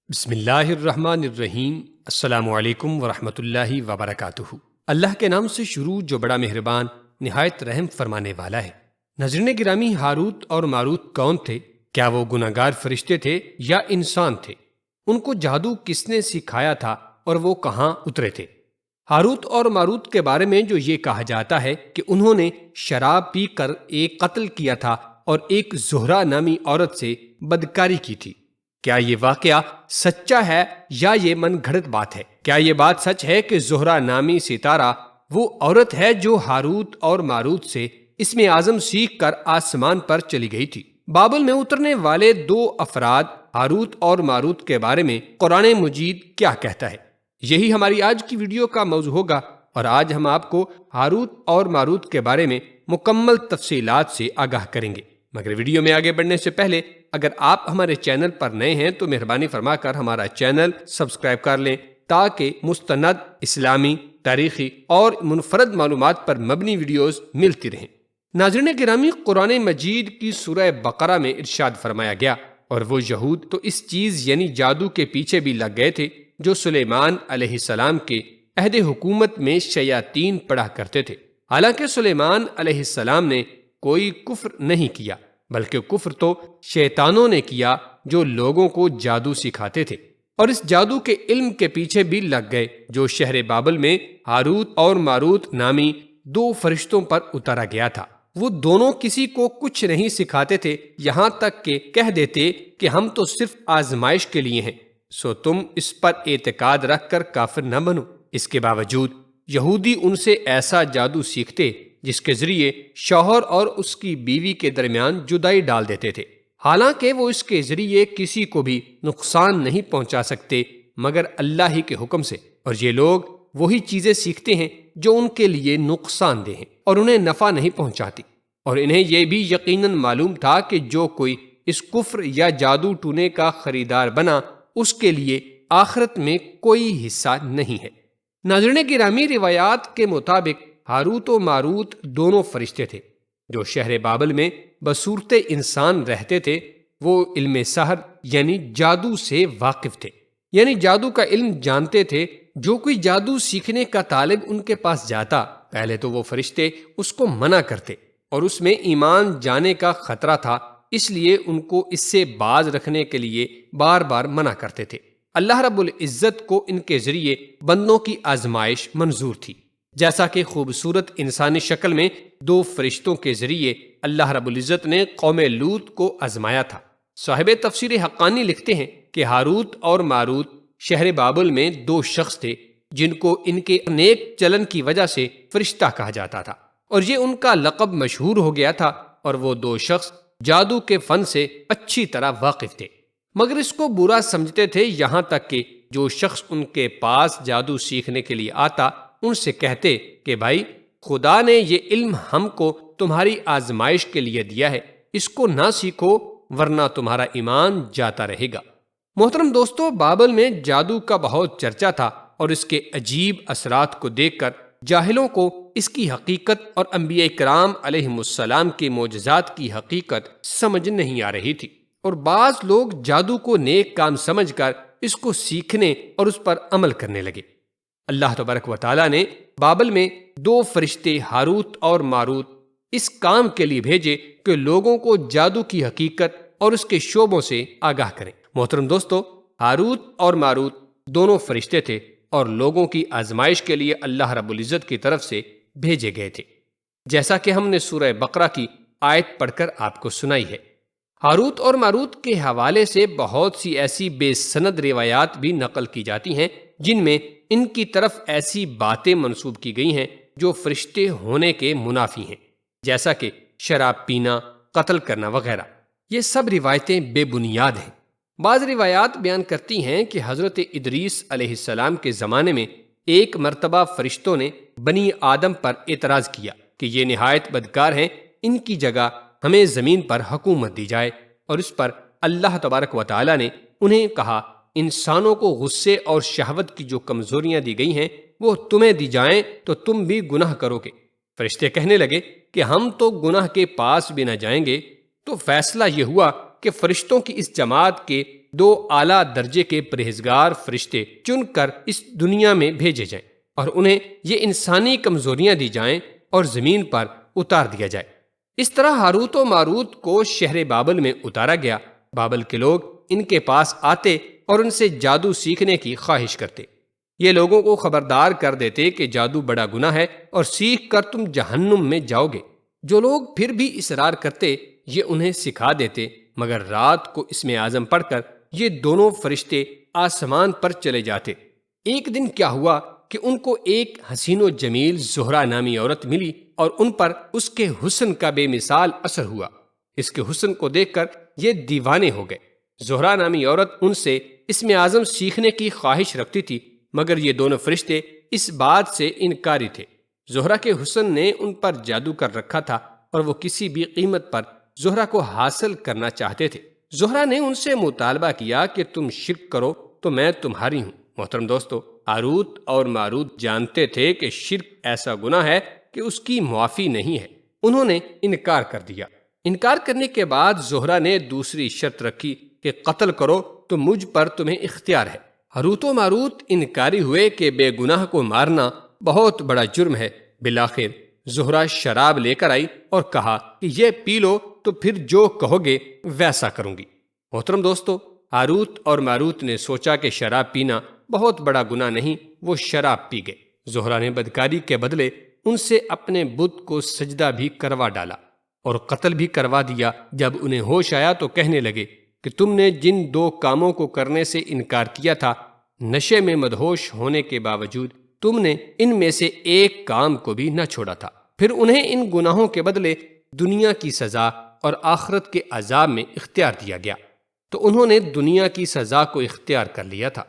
بسم اللہ الرحمن الرحیم۔ السلام علیکم ورحمۃ اللہ وبرکاتہ۔ اللہ کے نام سے شروع جو بڑا مہربان نہایت رحم فرمانے والا ہے۔ ناظرین گرامی، ہاروت اور ماروت کون تھے؟ کیا وہ گناہگار فرشتے تھے یا انسان تھے؟ ان کو جادو کس نے سکھایا تھا اور وہ کہاں اترے تھے؟ ہاروت اور ماروت کے بارے میں جو یہ کہا جاتا ہے کہ انہوں نے شراب پی کر ایک قتل کیا تھا اور ایک زہرہ نامی عورت سے بدکاری کی تھی، کیا یہ واقعہ سچا ہے یا یہ من گھڑت بات ہے؟ کیا یہ بات سچ ہے کہ زہرہ نامی ستارہ وہ عورت ہے جو ہاروت اور ماروت سے اسم اعظم سیکھ کر آسمان پر چلی گئی تھی؟ بابل میں اترنے والے دو افراد ہاروت اور ماروت کے بارے میں قرآن مجید کیا کہتا ہے؟ یہی ہماری آج کی ویڈیو کا موضوع ہوگا، اور آج ہم آپ کو ہاروت اور ماروت کے بارے میں مکمل تفصیلات سے آگاہ کریں گے۔ مگر ویڈیو میں آگے بڑھنے سے پہلے اگر آپ ہمارے چینل پر نئے ہیں تو مہربانی فرما کر ہمارا چینل سبسکرائب کر لیں تاکہ مستند اسلامی، تاریخی اور منفرد معلومات پر مبنی ویڈیوز ملتی رہیں۔ ناظرین گرامی، قرآن مجید کی سورہ بقرہ میں ارشاد فرمایا گیا، اور وہ یہود تو اس چیز یعنی جادو کے پیچھے بھی لگ گئے تھے جو سلیمان علیہ السلام کے عہد حکومت میں شیاطین پڑھا کرتے تھے۔ حالانکہ سلیمان علیہ السلام نے کوئی کفر نہیں کیا، بلکہ کفر تو شیطانوں نے کیا جو لوگوں کو جادو سکھاتے تھے، اور اس جادو کے علم کے پیچھے بھی لگ گئے جو شہر بابل میں ہاروت اور ماروت نامی دو فرشتوں پر اتارا گیا تھا۔ وہ دونوں کسی کو کچھ نہیں سکھاتے تھے، یہاں تک کہ کہہ دیتے کہ ہم تو صرف آزمائش کے لیے ہیں، سو تم اس پر اعتقاد رکھ کر کافر نہ بنو۔ اس کے باوجود یہودی ان سے ایسا جادو سیکھتے جس کے ذریعے شوہر اور اس کی بیوی کے درمیان جدائی ڈال دیتے تھے، حالانکہ وہ اس کے ذریعے کسی کو بھی نقصان نہیں پہنچا سکتے مگر اللہ ہی کے حکم سے۔ اور یہ لوگ وہی چیزیں سیکھتے ہیں جو ان کے لیے نقصان دہ ہیں اور انہیں نفع نہیں پہنچاتی، اور انہیں یہ بھی یقیناً معلوم تھا کہ جو کوئی اس کفر یا جادو ٹونے کا خریدار بنا اس کے لیے آخرت میں کوئی حصہ نہیں ہے۔ ناظرین گرامی، روایات کے مطابق ہاروت و ماروت دونوں فرشتے تھے جو شہر بابل میں بصورت انسان رہتے تھے۔ وہ علم سحر یعنی جادو سے واقف تھے، یعنی جادو کا علم جانتے تھے۔ جو کوئی جادو سیکھنے کا طالب ان کے پاس جاتا، پہلے تو وہ فرشتے اس کو منع کرتے، اور اس میں ایمان جانے کا خطرہ تھا، اس لیے ان کو اس سے باز رکھنے کے لیے بار بار منع کرتے تھے۔ اللہ رب العزت کو ان کے ذریعے بندوں کی آزمائش منظور تھی، جیسا کہ خوبصورت انسانی شکل میں دو فرشتوں کے ذریعے اللہ رب العزت نے قوم لوط کو آزمایا تھا۔ صاحب تفسیر حقانی لکھتے ہیں کہ ہاروت اور ماروت شہر بابل میں دو شخص تھے جن کو ان کے نیک چلن کی وجہ سے فرشتہ کہا جاتا تھا، اور یہ ان کا لقب مشہور ہو گیا تھا، اور وہ دو شخص جادو کے فن سے اچھی طرح واقف تھے، مگر اس کو برا سمجھتے تھے، یہاں تک کہ جو شخص ان کے پاس جادو سیکھنے کے لیے آتا ان سے کہتے کہ بھائی، خدا نے یہ علم ہم کو تمہاری آزمائش کے لیے دیا ہے، اس کو نہ سیکھو ورنہ تمہارا ایمان جاتا رہے گا۔ محترم دوستو، بابل میں جادو کا بہت چرچا تھا، اور اس کے عجیب اثرات کو دیکھ کر جاہلوں کو اس کی حقیقت اور انبیاء کرام علیہم السلام کے معجزات کی حقیقت سمجھ نہیں آ رہی تھی، اور بعض لوگ جادو کو نیک کام سمجھ کر اس کو سیکھنے اور اس پر عمل کرنے لگے۔ اللہ تبارک و تعالیٰ نے بابل میں دو فرشتے ہاروت اور ماروت اس کام کے لیے بھیجے کہ لوگوں کو جادو کی حقیقت اور اس کے شعبوں سے آگاہ کریں۔ محترم دوستو، ہاروت اور ماروت دونوں فرشتے تھے اور لوگوں کی آزمائش کے لیے اللہ رب العزت کی طرف سے بھیجے گئے تھے، جیسا کہ ہم نے سورہ بقرہ کی آیت پڑھ کر آپ کو سنائی ہے۔ ہاروت اور ماروت کے حوالے سے بہت سی ایسی بے سند روایات بھی نقل کی جاتی ہیں جن میں ان کی طرف ایسی باتیں منسوب کی گئی ہیں جو فرشتے ہونے کے منافی ہیں، جیسا کہ شراب پینا، قتل کرنا وغیرہ۔ یہ سب روایتیں بے بنیاد ہیں۔ بعض روایات بیان کرتی ہیں کہ حضرت ادریس علیہ السلام کے زمانے میں ایک مرتبہ فرشتوں نے بنی آدم پر اعتراض کیا کہ یہ نہایت بدکار ہیں، ان کی جگہ ہمیں زمین پر حکومت دی جائے، اور اس پر اللہ تبارک و تعالی نے انہیں کہا، انسانوں کو غصے اور شہوت کی جو کمزوریاں دی گئی ہیں وہ تمہیں دی جائیں تو تم بھی گناہ کرو گے۔ فرشتے کہنے لگے کہ ہم تو گناہ کے پاس بھی نہ جائیں گے۔ تو فیصلہ یہ ہوا کہ فرشتوں کی اس جماعت کے 2 اعلیٰ درجے کے پرہیزگار فرشتے چن کر اس دنیا میں بھیجے جائیں اور انہیں یہ انسانی کمزوریاں دی جائیں اور زمین پر اتار دیا جائے۔ اس طرح ہاروت و ماروت کو شہر بابل میں اتارا گیا۔ بابل کے لوگ ان کے پاس آتے اور ان سے جادو سیکھنے کی خواہش کرتے۔ یہ لوگوں کو خبردار کر دیتے کہ جادو بڑا گناہ ہے اور سیکھ کر تم جہنم میں جاؤ گے۔ جو لوگ پھر بھی اصرار کرتے یہ انہیں سکھا دیتے، مگر رات کو اسم اعظم پڑھ کر یہ دونوں فرشتے آسمان پر چلے جاتے۔ ایک دن کیا ہوا کہ ان کو ایک حسین و جمیل زہرہ نامی عورت ملی اور ان پر اس کے حسن کا بے مثال اثر ہوا۔ اس کے حسن کو دیکھ کر یہ دیوانے ہو گئے۔ زہرہ نامی عورت ان سے اسم اعظم سیکھنے کی خواہش رکھتی تھی، مگر یہ دونوں فرشتے اس بات سے انکاری تھے۔ زہرہ کے حسن نے ان پر جادو کر رکھا تھا اور وہ کسی بھی قیمت پر زہرہ کو حاصل کرنا چاہتے تھے۔ زہرہ نے ان سے مطالبہ کیا کہ تم شرک کرو تو میں تمہاری ہوں۔ محترم دوستو، ہاروت اور ماروت جانتے تھے کہ شرک ایسا گناہ ہے کہ اس کی معافی نہیں ہے۔ انہوں نے انکار کر دیا۔ انکار کرنے کے بعد زہرہ نے دوسری شرط رکھی کہ قتل کرو تو مجھ پر تمہیں اختیار ہے۔ ہاروت و ماروت انکاری ہوئے کہ بے گناہ کو مارنا بہت بڑا جرم ہے۔ بالآخر زہرہ شراب لے کر آئی اور کہا کہ یہ پی لو تو پھر جو کہو گے ویسا کروں گی۔ محترم دوستو، ہاروت اور ماروت نے سوچا کہ شراب پینا بہت بڑا گناہ نہیں، وہ شراب پی گئے۔ زہرہ نے بدکاری کے بدلے ان سے اپنے بت کو سجدہ بھی کروا ڈالا اور قتل بھی کروا دیا۔ جب انہیں ہوش آیا تو کہنے لگے کہ تم نے جن 2 کاموں کو کرنے سے انکار کیا تھا، نشے میں مدہوش ہونے کے باوجود تم نے ان میں سے ایک کام کو بھی نہ چھوڑا تھا۔ پھر انہیں ان گناہوں کے بدلے دنیا کی سزا اور آخرت کے عذاب میں اختیار دیا گیا، تو انہوں نے دنیا کی سزا کو اختیار کر لیا تھا۔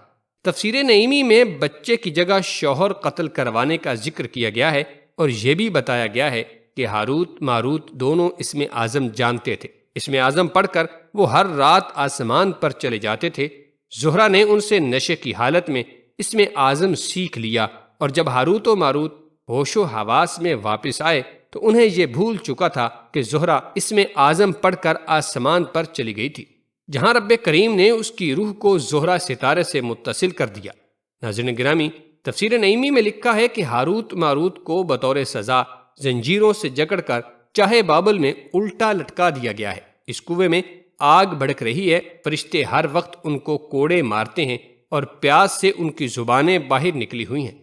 تفسیر نعیمی میں بچے کی جگہ شوہر قتل کروانے کا ذکر کیا گیا ہے اور یہ بھی بتایا گیا ہے کہ ہاروت ماروت دونوں اسم اعظم جانتے تھے۔ اسم اعظم پڑھ کر وہ ہر رات آسمان پر چلے جاتے تھے۔ زہرہ نے ان سے نشے کی حالت میں اسم اعظم سیکھ لیا اور جب ہاروت و ماروت ہوش و حواس میں واپس آئے تو انہیں یہ بھول چکا تھا کہ زہرہ اسم اعظم پڑھ کر آسمان پر چلی گئی تھی، جہاں رب کریم نے اس کی روح کو زہرہ ستارے سے متصل کر دیا۔ ناظرین گرامی، تفسیر نعیمی میں لکھا ہے کہ ہاروت ماروت کو بطور سزا زنجیروں سے جکڑ کر چاہے بابل میں الٹا لٹکا دیا گیا ہے۔ اس کنویں میں آگ بھڑک رہی ہے، فرشتے ہر وقت ان کو کوڑے مارتے ہیں اور پیاس سے ان کی زبانیں باہر نکلی ہوئی ہیں۔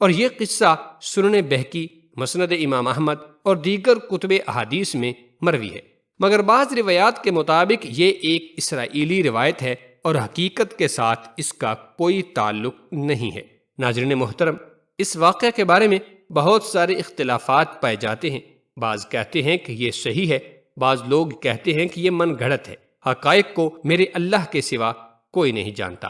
اور یہ قصہ سنن بہقی، مسند امام احمد اور دیگر کتب احادیث میں مروی ہے، مگر بعض روایات کے مطابق یہ ایک اسرائیلی روایت ہے اور حقیقت کے ساتھ اس کا کوئی تعلق نہیں ہے۔ ناظرین محترم، اس واقعہ کے بارے میں بہت سارے اختلافات پائے جاتے ہیں۔ بعض کہتے ہیں کہ یہ صحیح ہے، بعض لوگ کہتے ہیں کہ یہ من گھڑت ہے۔ حقائق کو میرے اللہ کے سوا کوئی نہیں جانتا۔